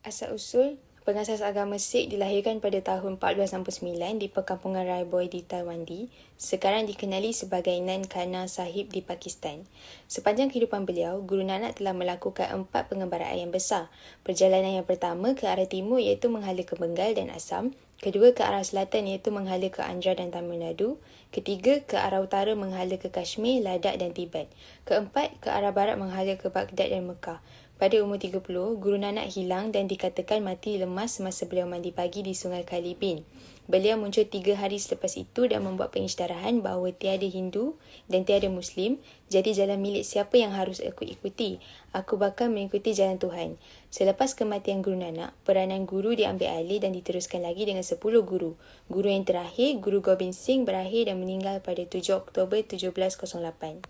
Asal-usul, pengasas agama Sikh dilahirkan pada tahun 1469 di perkampungan Raiboi di Taiwandi, sekarang dikenali sebagai Nankana Sahib di Pakistan. Sepanjang kehidupan beliau, Guru Nanak telah melakukan 4 pengembaraan yang besar. Perjalanan yang pertama ke arah timur iaitu menghala ke Bengal dan Assam, kedua ke arah selatan iaitu menghala ke Andhra dan Tamil Nadu, ketiga ke arah utara menghala ke Kashmir, Ladakh dan Tibet, keempat ke arah barat menghala ke Baghdad dan Mekah. Pada umur 30, Guru Nanak hilang dan dikatakan mati lemas semasa beliau mandi pagi di Sungai Kali Bin. Beliau muncul 3 hari selepas itu dan membuat pengisytiharan bahawa tiada Hindu dan tiada Muslim, jadi jalan milik siapa yang harus aku ikuti. Aku bakal mengikuti jalan Tuhan. Selepas kematian Guru Nanak, peranan guru diambil alih dan diteruskan lagi dengan 10 guru. Guru yang terakhir, Guru Gobind Singh berakhir dan meninggal pada 7 Oktober 1708.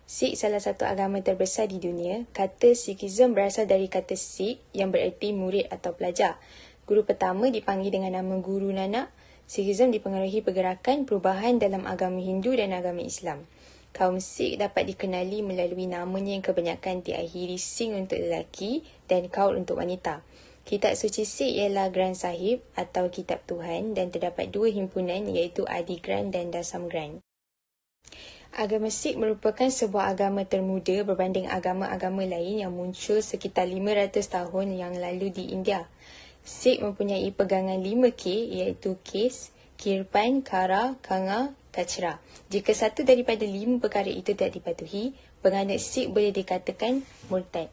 Sikh salah satu agama terbesar di dunia. Kata Sikhism berasal dari kata Sikh yang bererti murid atau pelajar. Guru pertama dipanggil dengan nama Guru Nanak. Sikhism dipengaruhi pergerakan perubahan dalam agama Hindu dan agama Islam. Kaum Sikh dapat dikenali melalui namanya yang kebanyakan diakhiri Singh untuk lelaki dan Kaur untuk wanita. Kitab suci Sikh ialah Granth Sahib atau Kitab Tuhan dan terdapat 2 himpunan iaitu Adi Granth dan Dasam Granth. Agama Sikh merupakan sebuah agama termuda berbanding agama-agama lain yang muncul sekitar 500 tahun yang lalu di India. Sikh mempunyai pegangan 5K iaitu Kes, Kirpan, Kara, Kanga, Kachra. Jika satu daripada 5 perkara itu tidak dipatuhi, penganut Sikh boleh dikatakan murtad.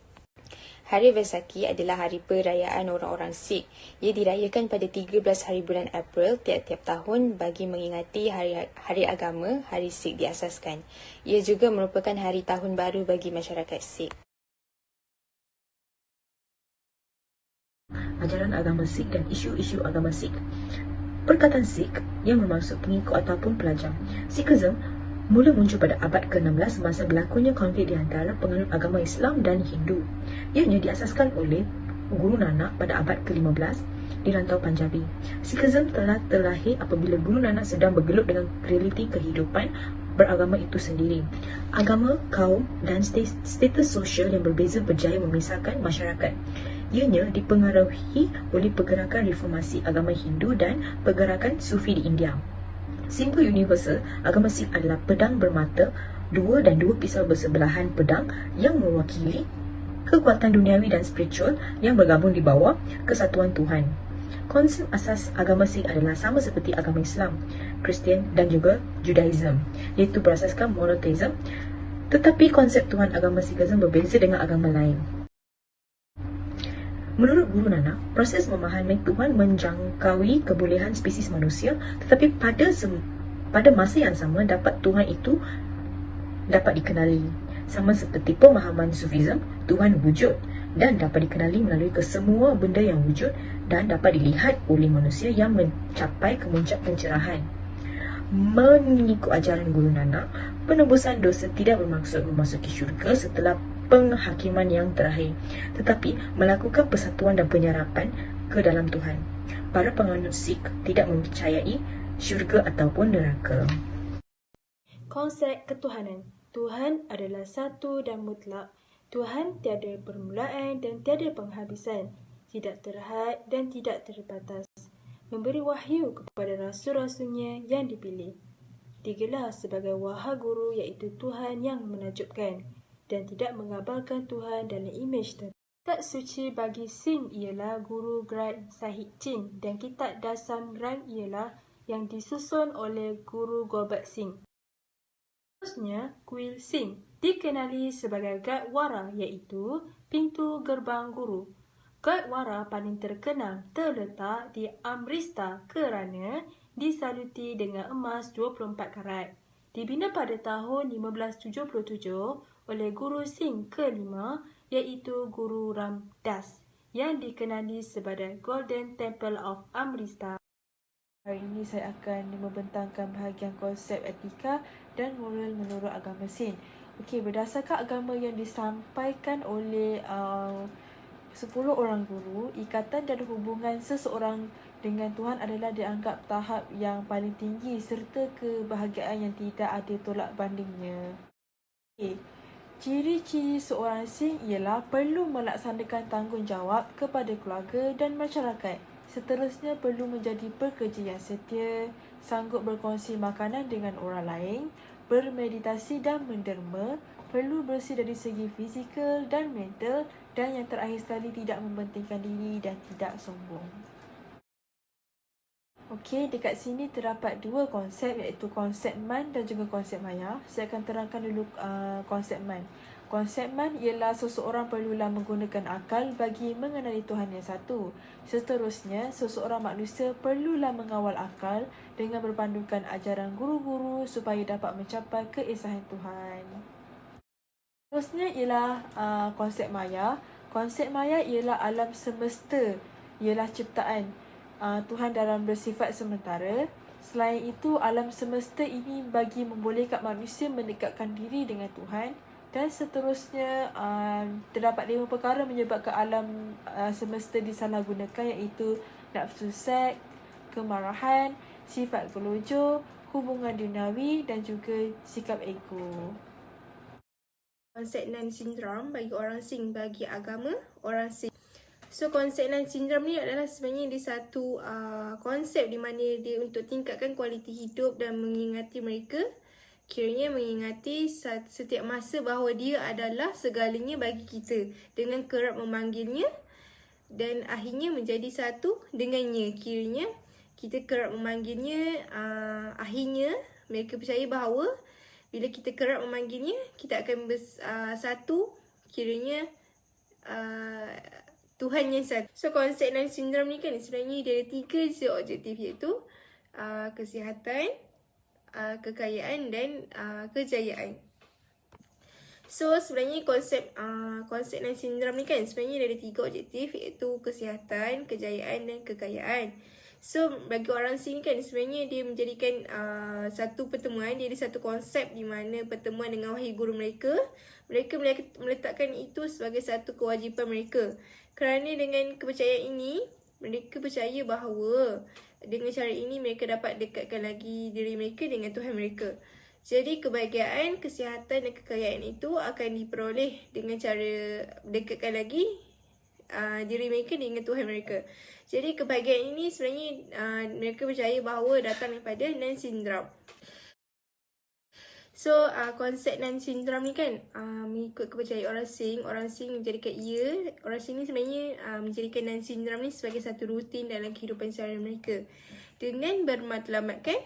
Hari Vaisakhi adalah hari perayaan orang-orang Sikh. Ia dirayakan pada 13 hari bulan April tiap-tiap tahun bagi mengingati hari agama, hari Sikh diasaskan. Ia juga merupakan hari tahun baru bagi masyarakat Sikh. Ajaran agama Sikh dan isu-isu agama Sikh. Perkataan Sikh yang bermaksud pengikut ataupun pelajar. Sikhism mula muncul pada abad ke-16 semasa berlakunya konflik di antara penganut agama Islam dan Hindu. Ianya diasaskan oleh Guru Nanak pada abad ke-15 di rantau Punjabi. Sikhism telah terlahir apabila Guru Nanak sedang bergelut dengan realiti kehidupan beragama itu sendiri. Agama, kaum dan status sosial yang berbeza berjaya memisahkan masyarakat. Ianya dipengaruhi oleh pergerakan reformasi agama Hindu dan pergerakan Sufi di India. Simbol universal agama Sikh adalah pedang bermata dua dan 2 pisau bersebelahan pedang yang mewakili kekuatan duniawi dan spiritual yang bergabung di bawah kesatuan Tuhan. Konsep asas agama Sikh adalah sama seperti agama Islam, Kristian dan juga Judaism, iaitu berasaskan monotheism, tetapi konsep Tuhan agama Sikhism berbeza dengan agama lain. Menurut Guru Nanak, proses memahami Tuhan menjangkaui kebolehan spesies manusia, tetapi pada masa yang sama dapat Tuhan itu dapat dikenali. Sama seperti pemahaman Sufism, Tuhan wujud dan dapat dikenali melalui kesemua benda yang wujud dan dapat dilihat oleh manusia yang mencapai kemuncak pencerahan. Mengikut ajaran Guru Nanak, penebusan dosa tidak bermaksud memasuki syurga setelah penghakiman yang terakhir, tetapi melakukan persatuan dan penyerapan ke dalam Tuhan. Para penganut Sikh tidak mempercayai syurga ataupun neraka. Konsep ketuhanan. Tuhan adalah satu dan mutlak. Tuhan tiada permulaan dan tiada penghabisan, tidak terhad dan tidak terbatas. Memberi wahyu kepada rasul-rasulnya yang dipilih. Digelar sebagai Wahaguru iaitu Tuhan yang menakjubkan dan tidak mengabarkan Tuhan dalam imej tertentu. Kitab suci bagi Singh ialah Guru Granth Sahib Chin dan Kitab Dasam Granth ialah yang disusun oleh Guru Gobind Singh. Seterusnya, Kuil Singh dikenali sebagai Gurdwara iaitu pintu gerbang guru. Gurdwara paling terkenal terletak di Amritsar kerana disaluti dengan emas 24 karat. Dibina pada tahun 1577 oleh Guru Singh ke-5 iaitu Guru Ram Das yang dikenali sebagai Golden Temple of Amritsar. Hari ini saya akan membentangkan bahagian konsep etika dan moral menurut agama Sikh. Okey, berdasarkan agama yang disampaikan oleh 10 orang guru, ikatan dan hubungan seseorang dengan Tuhan adalah dianggap tahap yang paling tinggi serta kebahagiaan yang tidak ada tolak bandingnya. Okay. Ciri-ciri seorang Sikh ialah perlu melaksanakan tanggungjawab kepada keluarga dan masyarakat. Seterusnya perlu menjadi pekerja yang setia, sanggup berkongsi makanan dengan orang lain, bermeditasi dan menderma, perlu bersih dari segi fizikal dan mental, dan yang terakhir sekali tidak mementingkan diri dan tidak sombong. Okey, dekat sini terdapat dua konsep iaitu konsep man dan juga konsep maya. Saya akan terangkan dulu konsep man. Konsep man ialah seseorang perlulah menggunakan akal bagi mengenali Tuhan yang satu. Seterusnya, seseorang manusia perlulah mengawal akal dengan berpandukan ajaran guru-guru supaya dapat mencapai keesahan Tuhan. Seterusnya ialah konsep maya. Konsep maya ialah alam semesta, ialah ciptaan Tuhan dalam bersifat sementara. Selain itu, alam semesta ini bagi membolehkan manusia mendekatkan diri dengan Tuhan. Dan seterusnya, terdapat 5 perkara menyebabkan alam semesta disalahgunakan iaitu nafsu seks, kemarahan, sifat gelojoh, hubungan duniawi dan juga sikap ego. Konsep Nan Sindrom bagi orang Sikh, bagi agama orang Sikh. So, konsep Nan Sindrom ni adalah sebenarnya dia satu konsep di mana dia untuk tingkatkan kualiti hidup dan mengingati mereka. Kiranya mengingati setiap masa bahawa dia adalah segalanya bagi kita dengan kerap memanggilnya dan akhirnya menjadi satu dengannya. Kiranya kita kerap memanggilnya, akhirnya mereka percaya bahawa bila kita kerap memanggilnya, kita akan bersatu. Kiranya Tuhan yang satu. So, konsep Nan Sindrom ni kan sebenarnya dia ada 3 objektif iaitu kesihatan, kekayaan dan kejayaan. So, sebenarnya konsep Nan Sindrom ni kan sebenarnya dia ada 3 objektif iaitu kesihatan, kejayaan dan kekayaan. So, bagi orang sini kan sebenarnya dia menjadikan satu pertemuan, dia ada satu konsep di mana pertemuan dengan wahai guru mereka. Mereka meletakkan itu sebagai satu kewajipan mereka. Kerana dengan kepercayaan ini, mereka percaya bahawa dengan cara ini mereka dapat dekatkan lagi diri mereka dengan Tuhan mereka. Jadi kebahagiaan, kesihatan dan kekayaan itu akan diperoleh dengan cara dekatkan lagi diri mereka dengan Tuhan mereka. Jadi kebahagiaan ini sebenarnya mereka percaya bahawa datang daripada Nan Sindrom. So, konsep Nan Sindrom ni kan mengikut kepercayaan orang Sikh menjadikan orang Sikh ni sebenarnya menjadikan Nan Sindrom ni sebagai satu rutin dalam kehidupan seharian mereka dengan bermatlamatkan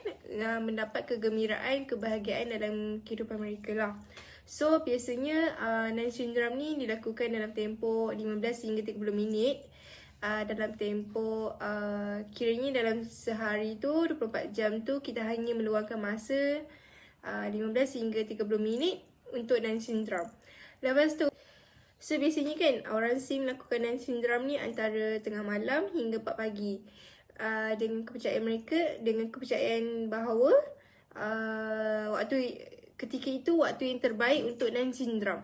mendapat kegembiraan, kebahagiaan dalam kehidupan mereka lah. So, biasanya Nan Sindrom ni dilakukan dalam tempoh 15 hingga 30 minit. Dalam tempoh kiranya dalam sehari tu 24 jam tu kita hanya meluangkan masa 15 hingga 30 minit untuk Nan Sindrom. Lepas tu, so biasanya kan orang Sikh melakukan Nan Sindrom ni antara tengah malam hingga 4 pagi. Dengan kepercayaan mereka, dengan kepercayaan bahawa ketika itu waktu yang terbaik untuk Nan Sindrom.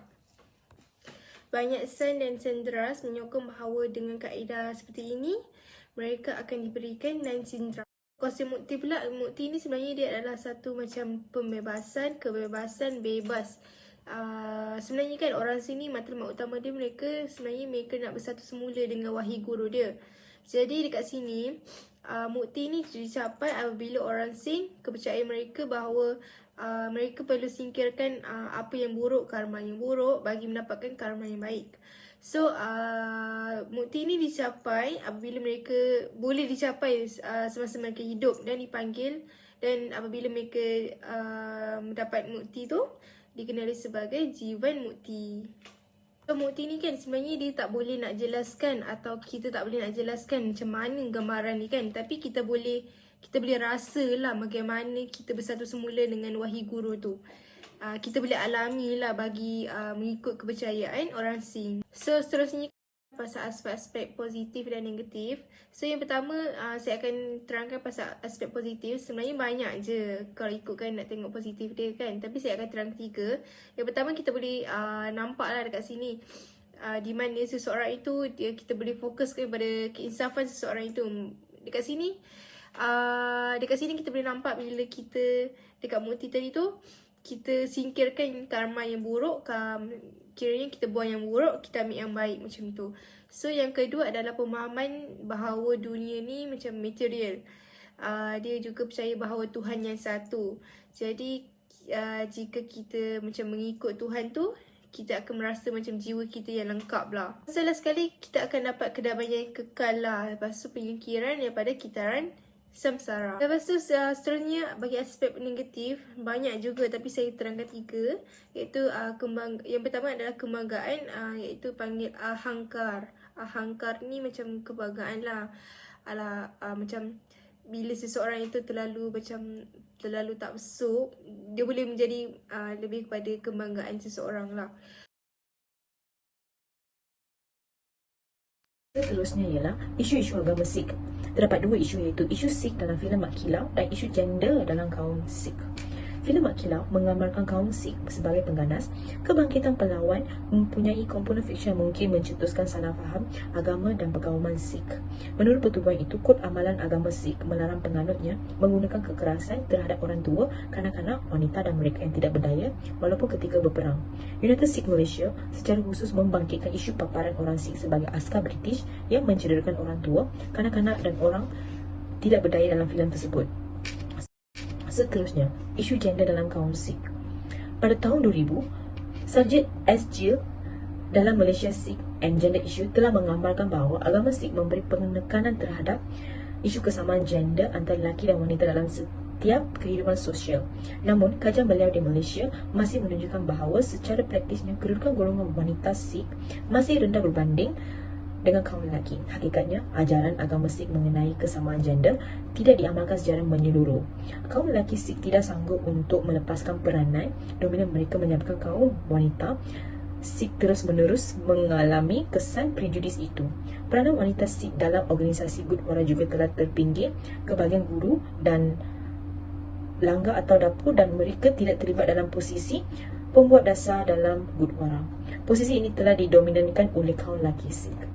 Banyak san dan sendras menyokong bahawa dengan kaedah seperti ini, mereka akan diberikan Nan Sindrom. Konsep mukti pula, mukti ni sebenarnya dia adalah satu macam kebebasan bebas. Sebenarnya kan orang sini matlamat utama dia mereka nak bersatu semula dengan wahai guru dia. Jadi dekat sini mukti ni dicapai apabila orang Sikh kepercayaan mereka bahawa mereka perlu singkirkan apa yang buruk, karma yang buruk bagi mendapatkan karma yang baik. So, mukti ini dicapai apabila mereka boleh dicapai semasa mereka hidup dan dipanggil, dan apabila mereka mendapat mukti tu dikenali sebagai Jivan Mukti. So, mukti ni kan sebenarnya dia tak boleh nak jelaskan atau kita tak boleh nak jelaskan macam mana gambaran ni kan, tapi kita boleh rasa lah bagaimana kita bersatu semula dengan wahai guru tu. Kita boleh alami lah bagi mengikut kepercayaan orang Sikh. So, seterusnya pasal aspek-aspek positif dan negatif. So, yang pertama saya akan terangkan pasal aspek positif. Sebenarnya banyak je kalau ikutkan nak tengok positif dia kan. Tapi saya akan terang 3. Yang pertama kita boleh nampak lah dekat sini. Di mana seseorang itu kita boleh fokuskan pada keinsafan seseorang itu. Dekat sini kita boleh nampak bila kita dekat mukti tadi tu, kita singkirkan karma yang buruk, kiranya kita buang yang buruk, kita ambil yang baik macam tu. So yang kedua adalah pemahaman bahawa dunia ni macam material. Dia juga percaya bahawa Tuhan yang satu. Jadi jika kita macam mengikut Tuhan tu, kita akan merasa macam jiwa kita yang lengkap lah. Salah sekali kita akan dapat kedamaian yang kekal lah. Lepas tu penyingkiran daripada kitaran samsara. Lepas tu seterusnya bagi aspek negatif banyak juga, tapi saya terangkan 3, iaitu yang pertama adalah kebanggaan, iaitu panggil ahangkar. Ahangkar ni macam kebanggaan lah. Macam bila seseorang itu terlalu tak besuk, dia boleh menjadi lebih kepada kebanggaan seseorang lah. Seterusnya ialah isu-isu agama Sikh. Terdapat 2 isu, iaitu isu Sikh dalam filem Mak Kilau dan isu gender dalam kaum Sikh. Filem Mak Kilau menggambarkan kaum Sikh sebagai pengganas kebangkitan pelawan, mempunyai komponen fiksyen mungkin mencetuskan salah faham agama dan perkauman Sikh. Menurut pertubuhan itu, kod amalan agama Sikh melarang penganutnya menggunakan kekerasan terhadap orang tua, kanak-kanak, wanita dan mereka yang tidak berdaya walaupun ketika berperang. United Sikh Malaysia secara khusus membangkitkan isu paparan orang Sikh sebagai askar British yang mencederakan orang tua, kanak-kanak dan orang tidak berdaya dalam filem tersebut. Seterusnya, isu gender dalam kaum Sikh. Pada tahun 2000, Sarjit S. Gill dalam Malaysia Sikh and Gender Issue telah menggambarkan bahawa agama Sikh memberi penekanan terhadap isu kesamaan gender antara lelaki dan wanita dalam setiap kehidupan sosial. Namun, kajian beliau di Malaysia masih menunjukkan bahawa secara praktisnya kedudukan golongan wanita Sikh masih rendah berbanding dengan kaum lelaki. Hakikatnya, ajaran agama Sikh mengenai kesamaan gender tidak diamalkan secara menyeluruh. Kaum lelaki Sikh tidak sanggup untuk melepaskan peranan dominan mereka, menyebabkan kaum wanita Sikh terus-menerus mengalami kesan prejudis itu. Peranan wanita Sikh dalam organisasi Gurdwara juga telah terpinggir ke bahagian guru dan langgar atau dapur, dan mereka tidak terlibat dalam posisi pembuat dasar dalam Gurdwara. Posisi ini telah didominankan oleh kaum lelaki Sikh.